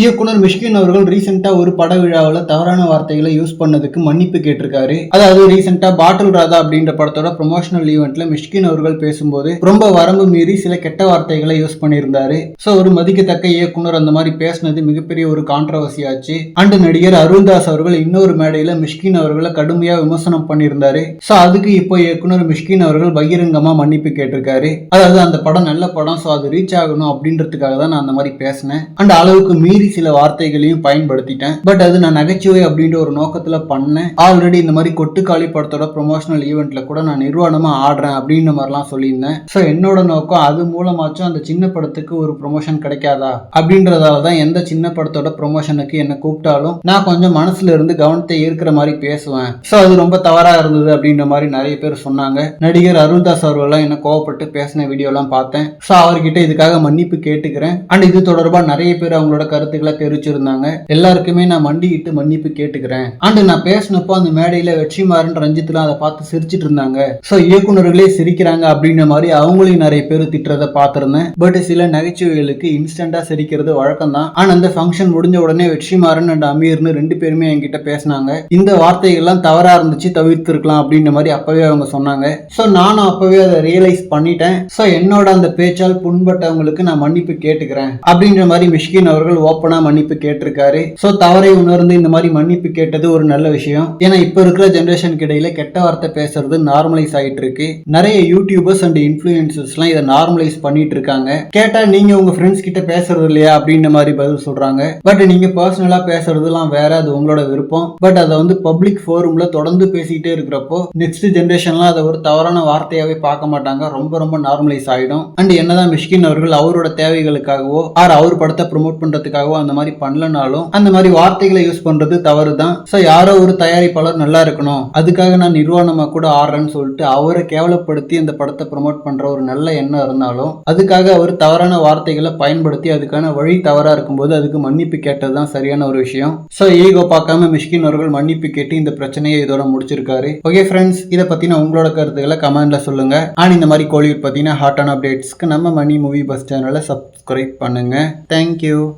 இயக்குனர் மிஷ்கின் அவர்கள் ரீசெண்டா ஒரு பட விழாவில் தவறான வார்த்தைகளை யூஸ் பண்ணதுக்கு மன்னிப்பு கேட்டிருக்காரு. அதாவது ரீசெண்டா பாட்டில் ராதா அப்படின்ற படத்தோட ப்ரொமோஷனல் ஈவெண்ட்ல மிஷ்கின் அவர்கள் பேசும்போது ரொம்ப வரம்பு மீறி சில கெட்ட வார்த்தைகளை யூஸ் பண்ணியிருந்தாரு. சோ ஒரு மதிக்கத்தக்க இயக்குனர் அந்த மாதிரி பேசினது மிகப்பெரிய ஒரு கான்ட்ரவர்சி ஆச்சு. அண்ட் நடிகர் அருள்தாஸ் அவர்கள் இன்னொரு மேடையில மிஷ்கின் அவர்களை கடுமையா விமர்சனம் பண்ணியிருந்தாரு. சோ அதுக்கு இப்போ இயக்குனர் மிஷ்கின் அவர்கள் பகிரங்கமா மன்னிப்பு கேட்டிருக்காரு. அதாவது அந்த படம் நல்ல படம், சோ அது ரீச் ஆகணும் அப்படின்றதுக்காக தான் நான் அந்த மாதிரி பேசினேன். அண்ட் அளவுக்கு மீறி சில வார்த்தைகளையும் பயன்படுத்திட்டேன். பட் அது நான் நகைச்சுவை அப்படின்ற ஒரு நோக்கத்துல பண்ணேன். ஆல்ரெடி இந்த மாதிரி கொட்டுக்காளி படத்தோட ப்ரொமோஷனல் ஈவெண்ட்ல கூட நான் நிர்வாணமா ஆடுறேன் அப்படின்ற மாதிரிலாம் சொல்லியிருந்தேன். ஸோ என்னோட நோக்கம் அது மூலமாச்சும் அந்த சின்ன படத்துக்கு ஒரு ப்ரொமோஷன் கிடைக்காதா அப்படின்றதால தான் எந்த சின்ன படத்தோட ப்ரொமோஷனுக்கு என்ன கூப்பிட்டாலும் நான் கொஞ்சம் மனசுல இருந்து கவனத்தை ஈர்க்கிற மாதிரி பேசுவேன். ஸோ அது ரொம்ப தவறா இருந்தது அப்படின்ற மாதிரி நிறைய பேர் சொன்னாங்க. நடிகர் அருள்தாஸ் அவர்கள்லாம் என்ன கோவப்பட்டு பேசின வீடியோலாம் பார்த்தேன். ஸோ அவர்கிட்ட இதுக்காக மன்னிப்பு கேட்டுக்கிறேன். அண்ட் இது தொடர்பா நிறைய பேர் அவங்களோட கருத்துக்களை தெரிவிச்சிருந்தாங்க. எல்லாருக்குமே நான் மண்டிட்டு மன்னிப்பு கேட்டுக்கிறேன். அண்ட் நான் பேசினப்போ அந்த மேடையில வெற்றிமாறன் ரஞ்சித்லாம் அதை பார்த்து சிரிச்சிட்டு இருந்தாங்க. சோ இயக்குனர்களே சிரிக்கிறாங்க அப்படின்ற மாதிரி அவங்களையும் நிறைய பேர் திட்டுறதை பார்த்திருந்தேன். பட் சில நகைச்சுவைகளுக்கு இன்ஸ்டன்டா சிரிக்கிறது வழக்கம் தான். ஆனா அந்த ஃபங்க்ஷன் முடிஞ்ச உடனே வெற்றிமாறன் அண்ட் அமீர்னு ரெண்டு பேருமே என்கிட்ட பேசினாங்க. இந்த வார்த்தைகள்லாம் தவறா இருந்துச்சு, தவிர்த்திருக்கலாம் அப்படின்ற மாதிரி அப்பவே அவங்க சொன்னாங்க. சோ நானும் அப்பவே அதை ரியலைஸ் பண்ணிட்டேன். சோ என்னோட அந்த பேச்சால் புண்பட்டவங்களுக்கு நான் மன்னிப்பு கேட்டுக்கிறேன் அப்படின்ற மாதிரி மிஷ்கின் அவர்கள் ஓப்பனா மன்னிப்பு கேட்டிருக்காரு. சோ தவறை உணர்ந்து இந்த மாதிரி மன்னிப்பு கேட்டது ஒரு நல்ல விஷயம். ஏன்னா இப்ப இருக்கிற ஜெனரேஷனுக்கு இடையில கெட்ட வார்த்தை பேசுறது நார்மலைஸ் ஆயிட்டு இருக்கு. நிறைய யூடியூபர்ஸ் அண்ட் இன்ஃபுளுசர்ஸ் எல்லாம் இதை நார்மலைஸ் பண்ணிட்டு இருக்காங்க. கேட்டா நீங்க உங்க ஃப்ரெண்ட்ஸ் கிட்ட பேசுறது இல்லையா அப்படின்ற மாதிரி பதில் சொல்றாங்க. பட் நீங்க பர்சனலா பேசுறதுலாம் வேற, அது உங்களோட விருப்பம். பட் அதை வந்து பப்ளிக் ஃபோரம்ல தொடர்ந்து பேசிக்கிட்டே இருக்கிறப்போ நெக்ஸ்ட் ஜெனரேஷன்லாம் அதை ஒரு தவறான வார்த்தையாவே பார்க்க மாட்டாங்க. ரொம்ப ரொம்ப நார்மலைஸ் ஆயிடும். அண்ட் என்னதான் மிஷ்கின் அவர்கள் அவரோட தேவைகளுக்காகவோ அவர் படத்தை ப்ரொமோட் பண்றதுக்காகவோ அந்த மாதிரி பண்ணலனாலும் அந்த மாதிரி வார்த்தைகளை யூஸ் பண்றது தவறு தான். சோ யாரோ ஒரு தயாரிப்பாளர் நல்லா இருக்கணும், அதுக்காக நான் நிர்வாணமா கூட ஆடுறேன்னு சொல்லிட்டு அவரை கேவலப்படுத்தி அந்த படத்தை ப்ரொமோட் பண்ற ஒரு நல்ல எண்ணம் இருந்தாலும் அதுக்காக அவர் தவறான வார்த்தைகளை பயன்படுத்தி அதுக்கான வழி தவறா இருக்கும்போது அதுக்கு மன்னிப்பு கேட்டதுதான் சரியான ஒரு விஷயம். சோ ஈகோ பார்க்காம மிஷ்கின் அவர்கள் மன்னிப்பு கேட்டு இந்த பிரச்சனையை இதோட முடிச்சிருக்காரு. ஓகே ஃப்ரெண்ட்ஸ், இதை பத்தின உங்களோட கருத்துக்களை கமெண்ட்ல சொல்லுங்க. அண்ட் இந்த மாதிரி கோலிவுட் பத்தின ஹாட்டான அப்டேட்ஸ்க்கு நம்ம மணி மூவி பஸ் சேனலை சப்ஸ்கிரைப் பண்ணுங்க. தேங்க்யூ.